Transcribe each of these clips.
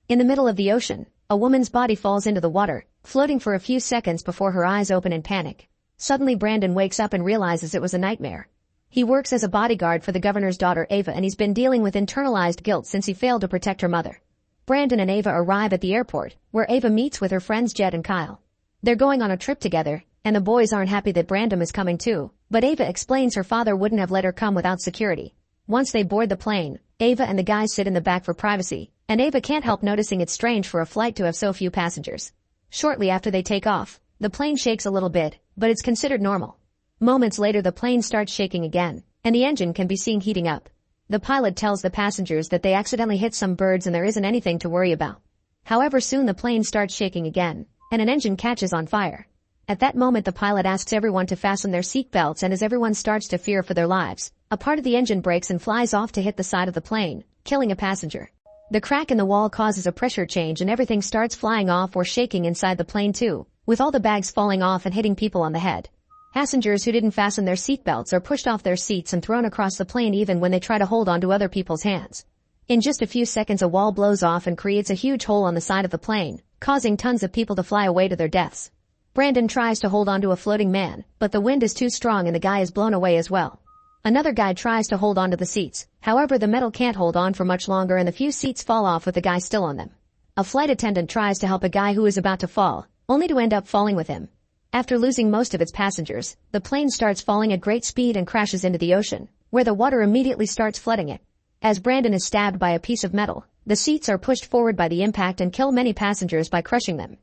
In the middle of the ocean, a woman's body falls into the water, floating for a few seconds before her eyes open in panic. Suddenly Brandon wakes up and realizes it was a nightmare. He works as a bodyguard for the governor's daughter Ava, and he's been dealing with internalized guilt since he failed to protect her mother. Brandon and Ava arrive at the airport, where Ava meets with her friends Jed and Kyle. They're going on a trip together, and the boys aren't happy that Brandon is coming too, but Ava explains her father wouldn't have let her come without security. Once they board the plane, Ava and the guys sit in the back for privacy, and Ava can't help noticing it's strange for a flight to have so few passengers. Shortly after they take off, the plane shakes a little bit, but it's considered normal. Moments later the plane starts shaking again, and the engine can be seen heating up. The pilot tells the passengers that they accidentally hit some birds and there isn't anything to worry about. However, soon the plane starts shaking again, and an engine catches on fire. At that moment the pilot asks everyone to fasten their seatbelts, and as everyone starts to fear for their lives, a part of the engine breaks and flies off to hit the side of the plane, killing a passenger. The crack in the wall causes a pressure change and everything starts flying off or shaking inside the plane too, with all the bags falling off and hitting people on the head. Passengers who didn't fasten their seatbelts are pushed off their seats and thrown across the plane even when they try to hold on to other people's hands. In just a few seconds a wall blows off and creates a huge hole on the side of the plane, causing tons of people to fly away to their deaths. Brandon tries to hold on to a floating man, but the wind is too strong and the guy is blown away as well. Another guy tries to hold on to the seats, however the metal can't hold on for much longer and the few seats fall off with the guy still on them. A flight attendant tries to help a guy who is about to fall, only to end up falling with him. After losing most of its passengers, the plane starts falling at great speed and crashes into the ocean, where the water immediately starts flooding it. As Brandon is stabbed by a piece of metal, the seats are pushed forward by the impact and kill many passengers by crushing them.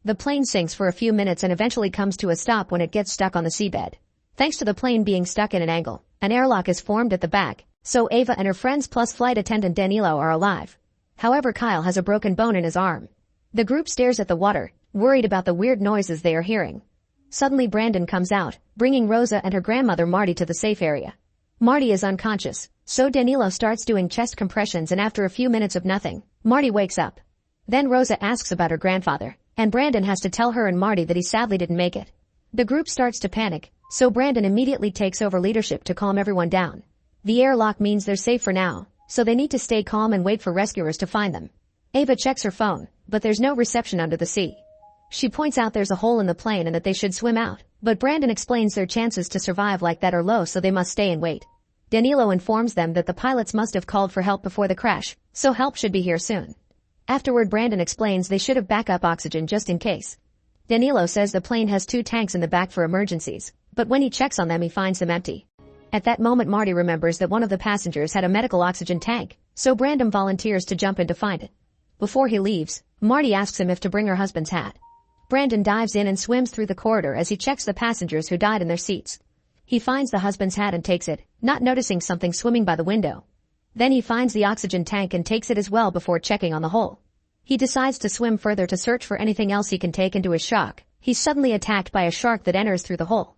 The plane sinks for a few minutes and eventually comes to a stop when it gets stuck on the seabed. Thanks to the plane being stuck in an angle, an airlock is formed at the back, so Ava and her friends plus flight attendant Danilo are alive. However, Kyle has a broken bone in his arm. The group stares at the water, worried about the weird noises they are hearing. Suddenly Brandon comes out, bringing Rosa and her grandmother Marty to the safe area. Marty is unconscious, so Danilo starts doing chest compressions, and after a few minutes of nothing, Marty wakes up. Then Rosa asks about her grandfather, and Brandon has to tell her and Marty that he sadly didn't make it. The group starts to panic, so Brandon immediately takes over leadership to calm everyone down. The airlock means they're safe for now, so they need to stay calm and wait for rescuers to find them. Ava checks her phone, but there's no reception under the sea. She points out there's a hole in the plane and that they should swim out, but Brandon explains their chances to survive like that are low, so they must stay and wait. Danilo informs them that the pilots must have called for help before the crash, so help should be here soon. Afterward Brandon explains they should have backup oxygen just in case. Danilo says the plane has 2 tanks in the back for emergencies, but when he checks on them he finds them empty. At that moment Marty remembers that one of the passengers had a medical oxygen tank, so Brandon volunteers to jump in to find it. Before he leaves, Marty asks him if to bring her husband's hat. Brandon dives in and swims through the corridor as he checks the passengers who died in their seats. He finds the husband's hat and takes it, not noticing something swimming by the window. Then he finds the oxygen tank and takes it as well before checking on the hole. He decides to swim further to search for anything else he can take, and to his shock, he's suddenly attacked by a shark that enters through the hole.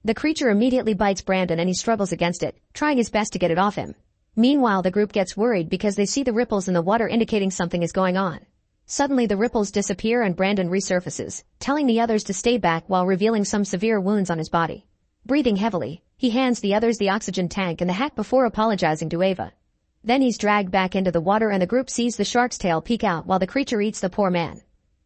The creature immediately bites Brandon and he struggles against it, trying his best to get it off him. Meanwhile the group gets worried because they see the ripples in the water indicating something is going on. Suddenly the ripples disappear and Brandon resurfaces, telling the others to stay back while revealing some severe wounds on his body. Breathing heavily, he hands the others the oxygen tank and the hat before apologizing to Ava. Then he's dragged back into the water and the group sees the shark's tail peek out while the creature eats the poor man.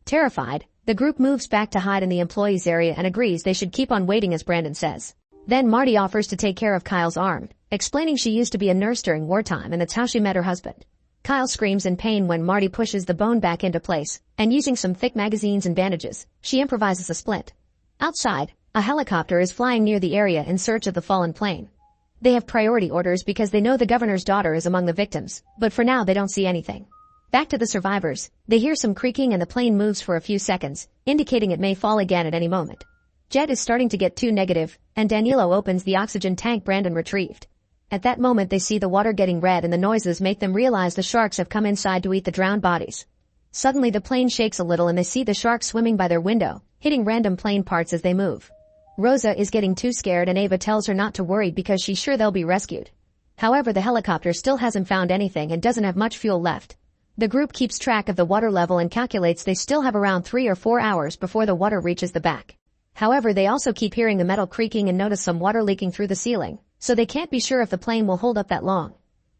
Terrified, the group moves back to hide in the employees area and agrees they should keep on waiting as Brandon says. Then Marty offers to take care of Kyle's arm, explaining she used to be a nurse during wartime and that's how she met her husband. Kyle screams in pain when Marty pushes the bone back into place, and using some thick magazines and bandages, she improvises a splint. Outside, a helicopter is flying near the area in search of the fallen plane. They have priority orders because they know the governor's daughter is among the victims, but for now they don't see anything. Back to the survivors, they hear some creaking and the plane moves for a few seconds, indicating it may fall again at any moment. Jed is starting to get too negative, and Danilo opens the oxygen tank Brandon retrieved. At that moment they see the water getting red and the noises make them realize the sharks have come inside to eat the drowned bodies. Suddenly the plane shakes a little and they see the sharks swimming by their window, hitting random plane parts as they move. Rosa is getting too scared and Ava tells her not to worry because she's sure they'll be rescued. However, the helicopter still hasn't found anything and doesn't have much fuel left. The group keeps track of the water level and calculates they still have around 3 or 4 hours before the water reaches the back. However, they also keep hearing the metal creaking and notice some water leaking through the ceiling, so they can't be sure if the plane will hold up that long.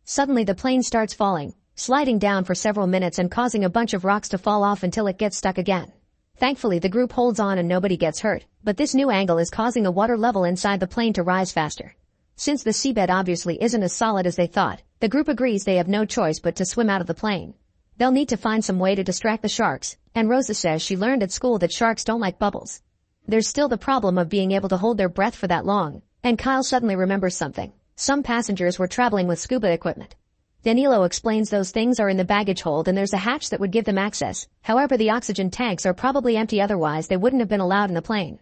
Suddenly the plane starts falling, sliding down for several minutes and causing a bunch of rocks to fall off until it gets stuck again. Thankfully, the group holds on and nobody gets hurt, but this new angle is causing the water level inside the plane to rise faster. Since the seabed obviously isn't as solid as they thought, the group agrees they have no choice but to swim out of the plane. They'll need to find some way to distract the sharks, and Rosa says she learned at school that sharks don't like bubbles. There's still the problem of being able to hold their breath for that long, and Kyle suddenly remembers something. Some passengers were traveling with scuba equipment. Danilo explains those things are in the baggage hold and there's a hatch that would give them access. However, the oxygen tanks are probably empty, otherwise they wouldn't have been allowed in the plane.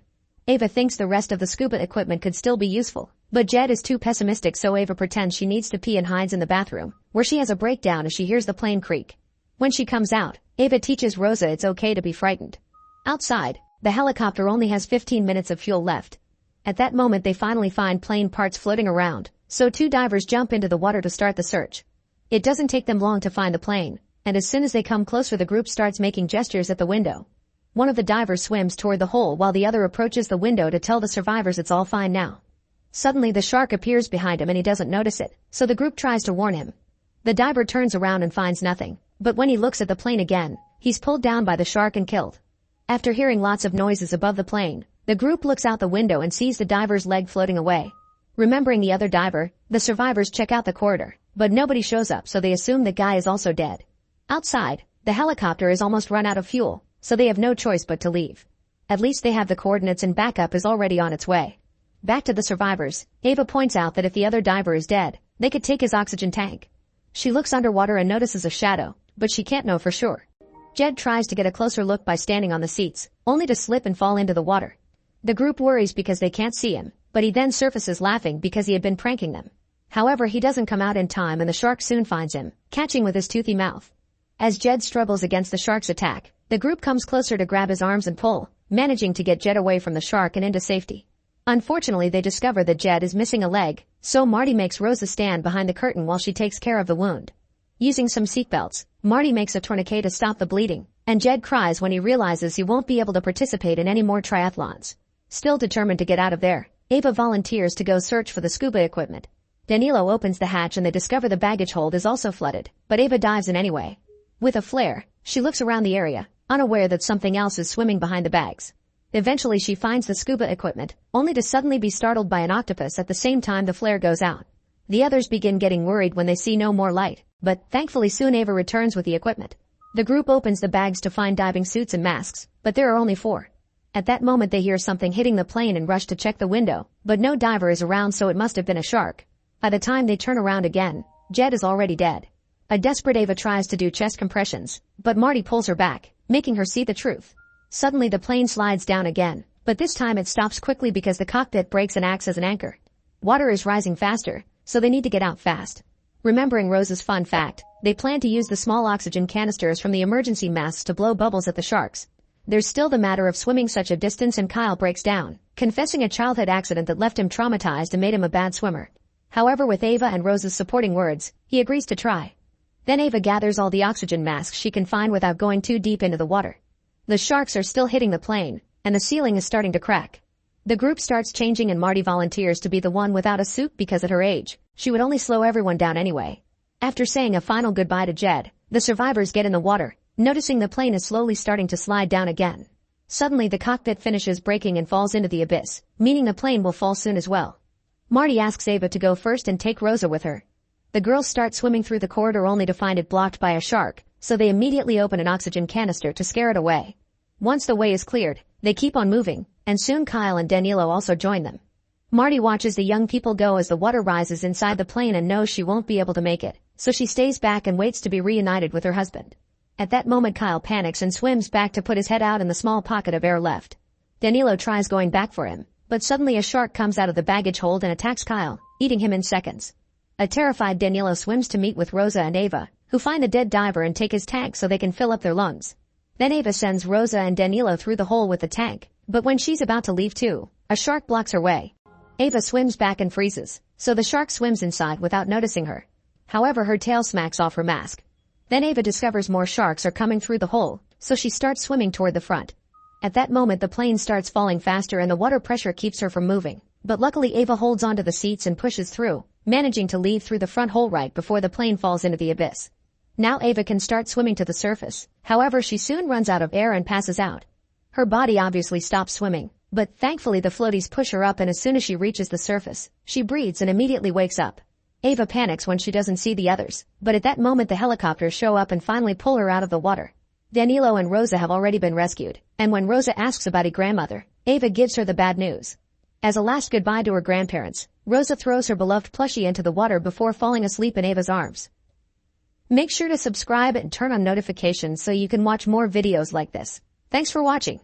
Ava thinks the rest of the scuba equipment could still be useful, but Jed is too pessimistic, so Ava pretends she needs to pee and hides in the bathroom, where she has a breakdown as she hears the plane creak. When she comes out, Ava teaches Rosa it's okay to be frightened. Outside, the helicopter only has 15 minutes of fuel left. At that moment they finally find plane parts floating around, so two divers jump into the water to start the search. It doesn't take them long to find the plane, and as soon as they come closer the group starts making gestures at the window. One of the divers swims toward the hole while the other approaches the window to tell the survivors it's all fine now. Suddenly the shark appears behind him and he doesn't notice it, so the group tries to warn him. The diver turns around and finds nothing, but when he looks at the plane again, he's pulled down by the shark and killed. After hearing lots of noises above the plane, the group looks out the window and sees the diver's leg floating away. Remembering the other diver, the survivors check out the corridor, but nobody shows up, so they assume the guy is also dead. Outside, the helicopter is almost run out of fuel, so they have no choice but to leave. At least they have the coordinates and backup is already on its way. Back to the survivors, Ava points out that if the other diver is dead, they could take his oxygen tank. She looks underwater and notices a shadow, but she can't know for sure. Jed tries to get a closer look by standing on the seats, only to slip and fall into the water. The group worries because they can't see him, but he then surfaces laughing because he had been pranking them. However, he doesn't come out in time and the shark soon finds him, catching with his toothy mouth. As Jed struggles against the shark's attack, the group comes closer to grab his arms and pull, managing to get Jed away from the shark and into safety. Unfortunately, they discover that Jed is missing a leg, so Marty makes Rosa stand behind the curtain while she takes care of the wound. Using some seatbelts, Marty makes a tourniquet to stop the bleeding, and Jed cries when he realizes he won't be able to participate in any more triathlons. Still determined to get out of there, Ava volunteers to go search for the scuba equipment. Danilo opens the hatch and they discover the baggage hold is also flooded, but Ava dives in anyway. With a flare, she looks around the area, unaware that something else is swimming behind the bags. Eventually she finds the scuba equipment, only to suddenly be startled by an octopus at the same time the flare goes out. The others begin getting worried when they see no more light, but thankfully soon Ava returns with the equipment. The group opens the bags to find diving suits and masks, but there are only 4. At that moment they hear something hitting the plane and rush to check the window, but no diver is around, so it must have been a shark. By the time they turn around again, Jed is already dead. A desperate Ava tries to do chest compressions, but Marty pulls her back, making her see the truth. Suddenly the plane slides down again, but this time it stops quickly because the cockpit breaks and acts as an anchor. Water is rising faster, so they need to get out fast. Remembering Rose's fun fact, they plan to use the small oxygen canisters from the emergency masks to blow bubbles at the sharks. There's still the matter of swimming such a distance, and Kyle breaks down, confessing a childhood accident that left him traumatized and made him a bad swimmer. However, with Ava and Rose's supporting words, he agrees to try. Then Ava gathers all the oxygen masks she can find without going too deep into the water. The sharks are still hitting the plane, and the ceiling is starting to crack. The group starts changing and Marty volunteers to be the one without a suit because at her age, she would only slow everyone down anyway. After saying a final goodbye to Jed, the survivors get in the water, noticing the plane is slowly starting to slide down again. Suddenly the cockpit finishes breaking and falls into the abyss, meaning the plane will fall soon as well. Marty asks Ava to go first and take Rosa with her. The girls start swimming through the corridor only to find it blocked by a shark, so they immediately open an oxygen canister to scare it away. Once the way is cleared, they keep on moving, and soon Kyle and Danilo also join them. Marty watches the young people go as the water rises inside the plane and knows she won't be able to make it, so she stays back and waits to be reunited with her husband. At that moment Kyle panics and swims back to put his head out in the small pocket of air left. Danilo tries going back for him, but suddenly a shark comes out of the baggage hold and attacks Kyle, eating him in seconds. A terrified Danilo swims to meet with Rosa and Ava, who find the dead diver and take his tank so they can fill up their lungs. Then Ava sends Rosa and Danilo through the hole with the tank, but when she's about to leave too, a shark blocks her way. Ava swims back and freezes, so the shark swims inside without noticing her. However, her tail smacks off her mask. Then Ava discovers more sharks are coming through the hole, so she starts swimming toward the front. At that moment the plane starts falling faster and the water pressure keeps her from moving, but luckily Ava holds onto the seats and pushes through, managing to leave through the front hole right before the plane falls into the abyss. Now Ava can start swimming to the surface. However, she soon runs out of air and passes out. Her body obviously stops swimming, but thankfully the floaties push her up, and as soon as she reaches the surface, she breathes and immediately wakes up. Ava panics when she doesn't see the others, but at that moment the helicopters show up and finally pull her out of the water. Danilo and Rosa have already been rescued, and when Rosa asks about her grandmother, Ava gives her the bad news. As a last goodbye to her grandparents, Rosa throws her beloved plushie into the water before falling asleep in Ava's arms. Make sure to subscribe and turn on notifications so you can watch more videos like this. Thanks for watching.